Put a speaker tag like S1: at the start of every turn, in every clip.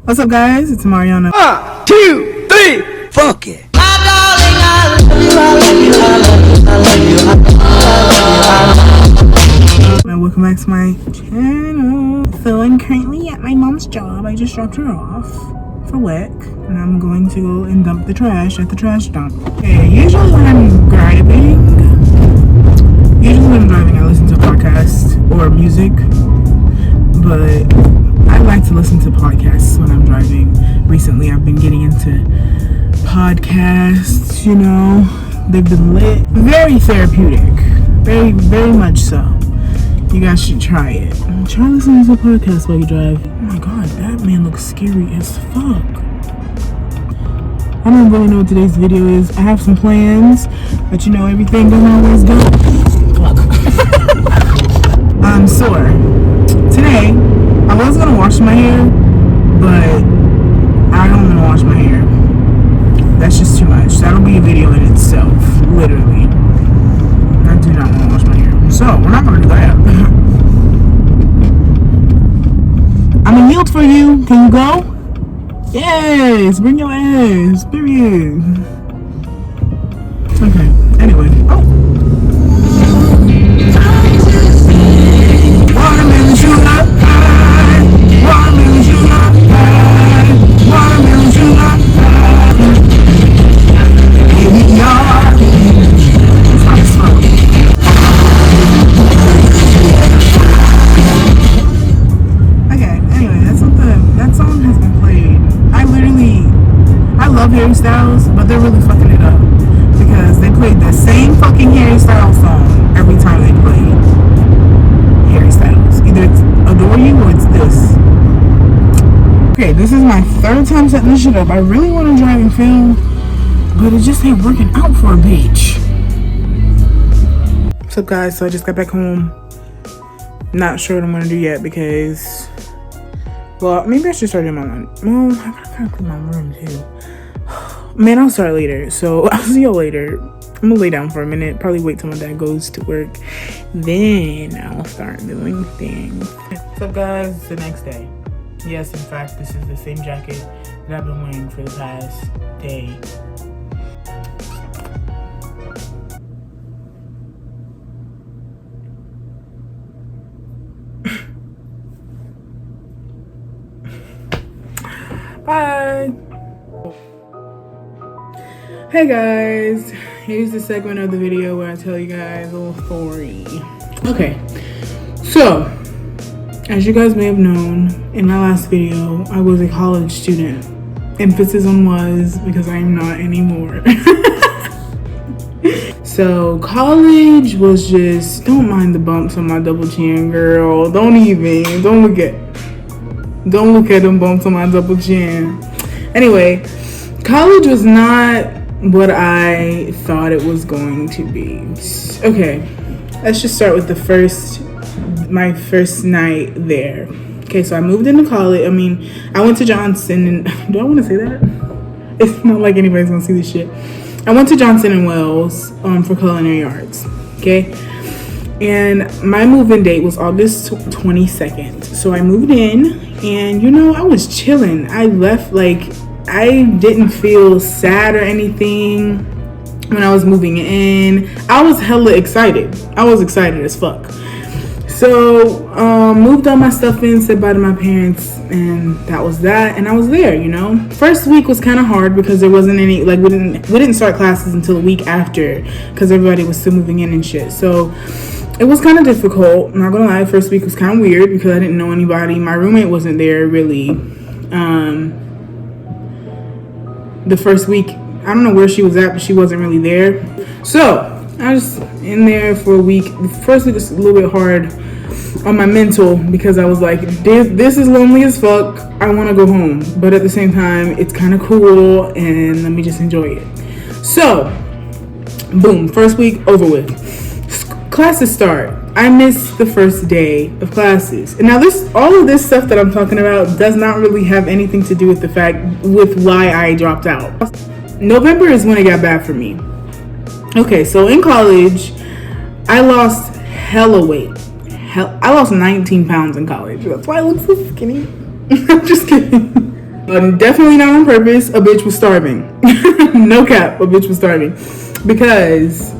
S1: What's up, guys? It's Mariana.
S2: 1, 2, 3, fuck it.
S1: And welcome back to my channel. So I'm currently at my mom's job. I just dropped her off for work, and I'm going to go and dump the trash at the trash dump. Okay, usually when I'm driving, I listen to podcasts or music, but I like to listen to podcasts when I'm driving. Recently, I've been getting into podcasts, you know. They've been lit. Very therapeutic. Very, very much so. You guys should try it. Try listening to a podcast while you drive. Oh my god, that man looks scary as fuck. I don't really know what today's video is. I have some plans, but you know, everything doesn't always go. I'm sore. Today, I was gonna wash my hair, but I don't want to wash my hair. That's just too much. That'll be a video in itself, literally. I do not want to wash my hair, so we're not gonna do that. I'm a yield for you. Can you go? Yes, bring your ass. Period. Okay. Anyway. Oh. Watermelon sugar high. Watermelon sugar high. Watermelon sugar high. Here we are. Okay, anyway, that song has been played. I love Harry Styles, but they're really fucking it up because they played the same fucking Harry Styles song every time they played Harry Styles. Either it's Adore You or it's this. Okay, this is my third time setting this shit up. I really want to drive and film, but it just ain't working out for a bitch. What's up, guys? So I just got back home. Not sure what I'm gonna do yet because, well, maybe I should start in my one. Well, I gotta kind of clean my room too. Man, I'll start later. So I'll see y'all later. I'm gonna lay down for a minute. Probably wait till my dad goes to work. Then I'll start doing things. What's up, guys? It's the next day. Yes, in fact, this is the same jacket that I've been wearing for the past day. Bye. Hey guys, here's the segment of the video where I tell you guys a little story. Okay, so as you guys may have known, in my last video, I was a college student. Emphasis on was because I am not anymore. So college was just, don't mind the bumps on my double chin, girl. Don't look at them bumps on my double chin. Anyway, college was not what I thought it was going to be. Okay, let's just start with my first night there. Okay, so I moved into college. I went to Johnson, and do I want to say that? It's not like anybody's gonna see this shit. I went to Johnson and Wells for culinary arts. Okay, and my move-in date was August 22nd. So I moved in, and you know, I was chilling. I left I didn't feel sad or anything when I was moving in. I was hella excited. I was excited as fuck. So, moved all my stuff in, said bye to my parents, and that was that. And I was there, you know. First week was kind of hard because there wasn't any, we didn't start classes until a week after because everybody was still moving in and shit. So, it was kind of difficult. I'm not gonna lie, first week was kind of weird because I didn't know anybody. My roommate wasn't there really. The first week, I don't know where she was at, but she wasn't really there. So I was in there for a week. The first week was a little bit hard on my mental because I was like, this is lonely as fuck. I want to go home, but at the same time, it's kind of cool and let me just enjoy it. So, boom, first week over with. Classes start. I missed the first day of classes. And now all of this stuff that I'm talking about does not really have anything to do with with why I dropped out. November is when it got bad for me. Okay, so in college, I lost hella weight. I lost 19 pounds in college. That's why I look so skinny. I'm just kidding. Definitely not on purpose. A bitch was starving. No cap, a bitch was starving. Because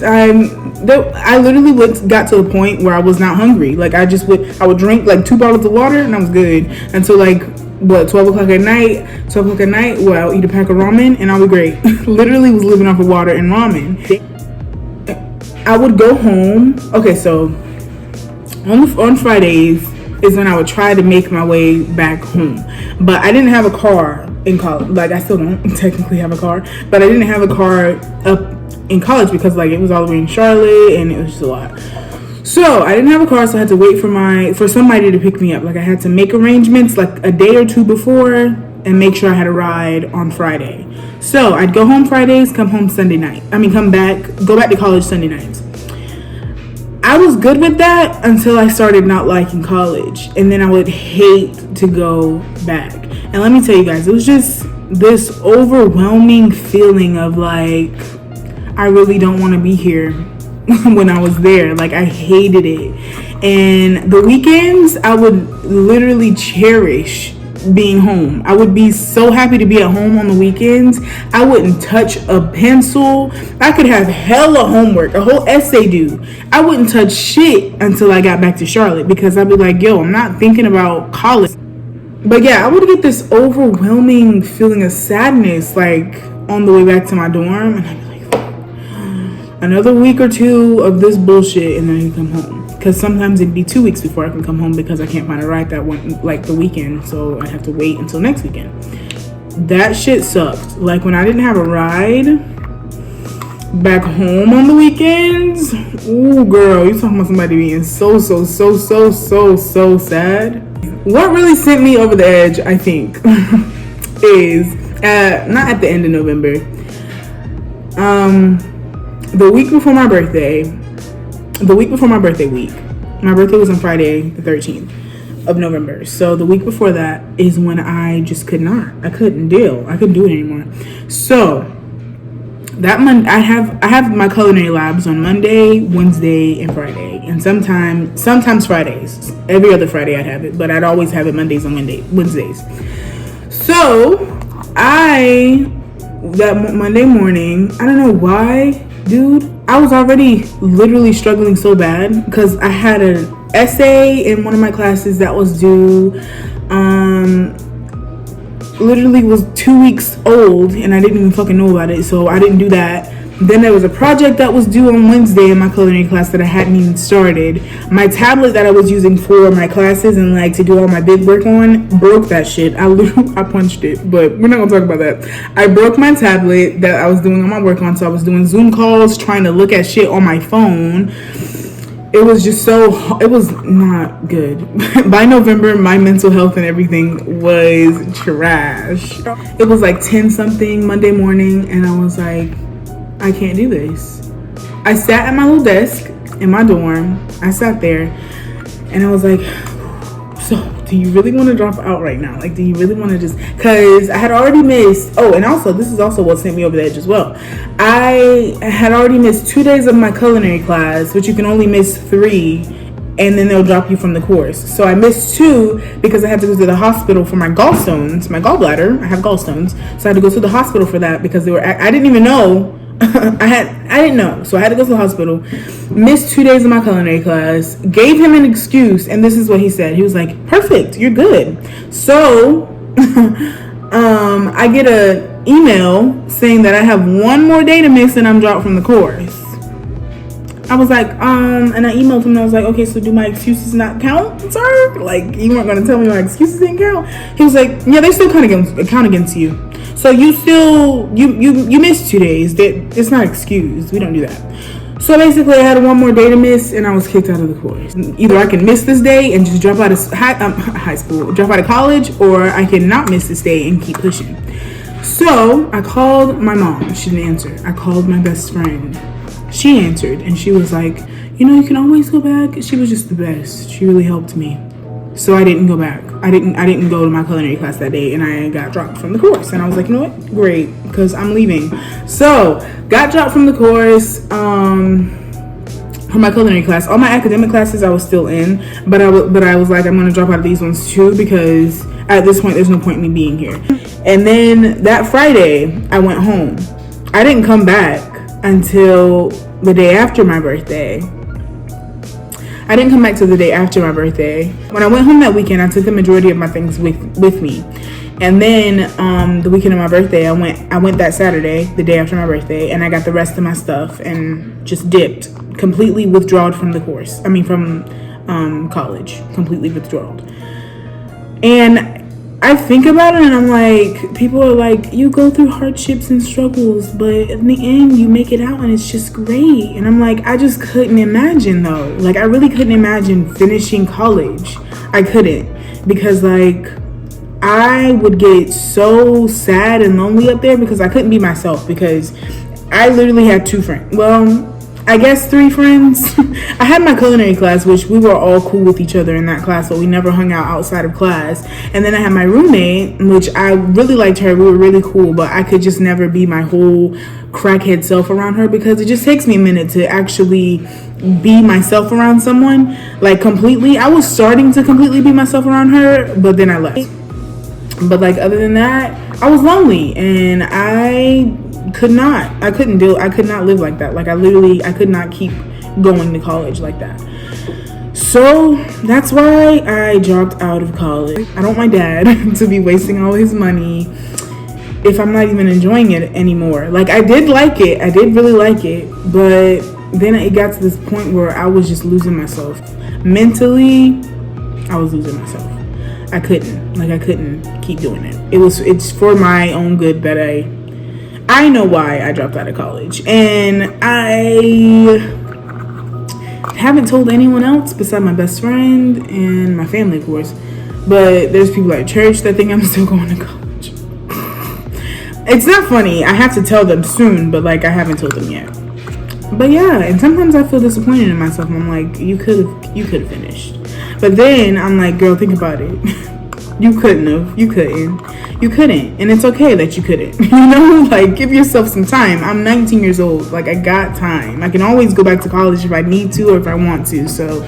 S1: I literally got to a point where I was not hungry. Like I would drink like 2 bottles of water and I was good until like 12 o'clock at night. 12 o'clock at night, well, I'll eat a pack of ramen and I'll be great. Literally was living off of water and ramen. I would go home. Okay, so on Fridays is when I would try to make my way back home. But I didn't have a car in college. Like I still don't technically have a car, but I didn't have a car up in college because like it was all the way in Charlotte and it was just a lot. So I didn't have a car, so I had to wait for somebody to pick me up. Like I had to make arrangements like a day or two before and make sure I had a ride on Friday. So I'd go home Fridays, come home Sunday night. Go back to college Sunday nights. I was good with that until I started not liking college. And then I would hate to go back. And let me tell you guys, it was just this overwhelming feeling of like, I really don't want to be here when I was there. Like I hated it. And the weekends, I would literally cherish being home. I would be so happy to be at home on the weekends. I wouldn't touch a pencil. I could have hella homework, a whole essay due. I wouldn't touch shit until I got back to Charlotte because I'd be like, yo, I'm not thinking about college. But yeah, I would get this overwhelming feeling of sadness like on the way back to my dorm, and I'd be like, another week or two of this bullshit and then I can come home. Because sometimes it'd be 2 weeks before I can come home because I can't find a ride that one, like the weekend. So I have to wait until next weekend. That shit sucked. Like when I didn't have a ride back home on the weekends. Ooh, girl, you talking about somebody being so sad. What really sent me over the edge, I think, is not at the end of November. The week before my birthday week. My birthday was on Friday, the 13th of November. So the week before that is when I just I couldn't do it anymore. So that Monday, I have my culinary labs on Monday, Wednesday, and Friday. And sometimes Fridays. Every other Friday I'd have it, but I'd always have it Mondays and Wednesdays. So that Monday morning, I don't know why, dude, I was already literally struggling so bad because I had an essay in one of my classes that was due, literally was 2 weeks old and I didn't even fucking know about it, so I didn't do that. Then there was a project that was due on Wednesday in my culinary class that I hadn't even started. My tablet that I was using for my classes and like to do all my big work on broke that shit. I punched it, but we're not gonna talk about that. I broke my tablet that I was doing all my work on, so I was doing Zoom calls, trying to look at shit on my phone. It was not good. By November, my mental health and everything was trash. It was like 10 something Monday morning and I was like, I can't do this. I sat at my little desk in my dorm. I sat there and I was like, so do you really want to drop out right now? Like, do you really want to just, because I had already missed, and also this is also what sent me over the edge as well. I had already missed 2 days of my culinary class, which you can only miss 3 and then they'll drop you from the course. So I missed 2 because I had to go to the hospital for my gallstones, my gallbladder. I have gallstones. So I had to go to the hospital for that because I didn't even know. I didn't know, so I had to go to the hospital. Missed 2 days of my culinary class. Gave him an excuse, and this is what he said. He was like, "Perfect, you're good." So, I get a email saying that I have 1 more day to miss, and I'm dropped from the course. I was like, and I emailed him and I was like, okay, so do my excuses not count, sir? Like, you weren't gonna tell me my excuses didn't count? He was like, yeah, they still count against you. So you still, you missed 2 days. It's not excused. We don't do that. So basically I had 1 more day to miss and I was kicked out of the course. Either I can miss this day and just drop out of high school, drop out of college, or I can not miss this day and keep pushing. So I called my mom. She didn't answer. I called my best friend. She answered and she was like, you can always go back. She was just the best. She really helped me. So I didn't go back. I didn't go to my culinary class that day and I got dropped from the course. And I was like, you know what? Great, because I'm leaving. So got dropped from the course for my culinary class. All my academic classes I was still in, but I was like, I'm gonna drop out of these ones too because at this point, there's no point in me being here. And then that Friday, I went home. I didn't come back until the day after my birthday. I didn't come back till the day after my birthday. When I went home that weekend, I took the majority of my things with me. And then the weekend of my birthday, I went that Saturday, the day after my birthday, and I got the rest of my stuff and just dipped, completely withdrawed from the course. I mean, from college, completely withdrawed. And I think about it and I'm like, people are like, you go through hardships and struggles, but in the end you make it out and it's just great. And I'm like, I just couldn't imagine though. Like, I really couldn't imagine finishing college. I couldn't, because like, I would get so sad and lonely up there because I couldn't be myself, because I literally had 2 friends. Well, I guess 3 friends. I had my culinary class, which we were all cool with each other in that class, but we never hung out outside of class. And then I had my roommate, which I really liked her. We were really cool, but I could just never be my whole crackhead self around her, because it just takes me a minute to actually be myself around someone, like completely. I was starting to completely be myself around her, but then I left. But like, other than that, I was lonely, and I could not live like that. Like, I could not keep going to college like that. So that's why I dropped out of college. I don't want my dad to be wasting all his money if I'm not even enjoying it anymore. Like, I did really like it, but then it got to this point where I was just losing myself. Mentally, I was losing myself. I couldn't keep doing it. It's for my own good that I know why I dropped out of college, and I haven't told anyone else besides my best friend and my family, of course. But there's people at church that think I'm still going to college. It's not funny. I have to tell them soon, but like, I haven't told them yet. But yeah, and sometimes I feel disappointed in myself. I'm like, you could have finished. But then I'm like, girl, think about it. You couldn't. And it's okay that you couldn't. You know, like, give yourself some time. I'm 19 years old. Like, I got time. I can always go back to college if I need to or if I want to. So,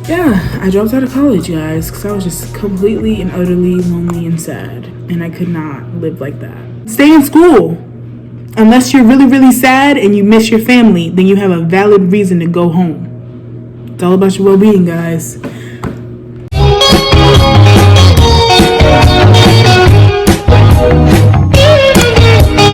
S1: yeah, I dropped out of college, guys, because I was just completely and utterly lonely and sad. And I could not live like that. Stay in school. Unless you're really, really sad and you miss your family, then you have a valid reason to go home. It's all about your well-being, guys.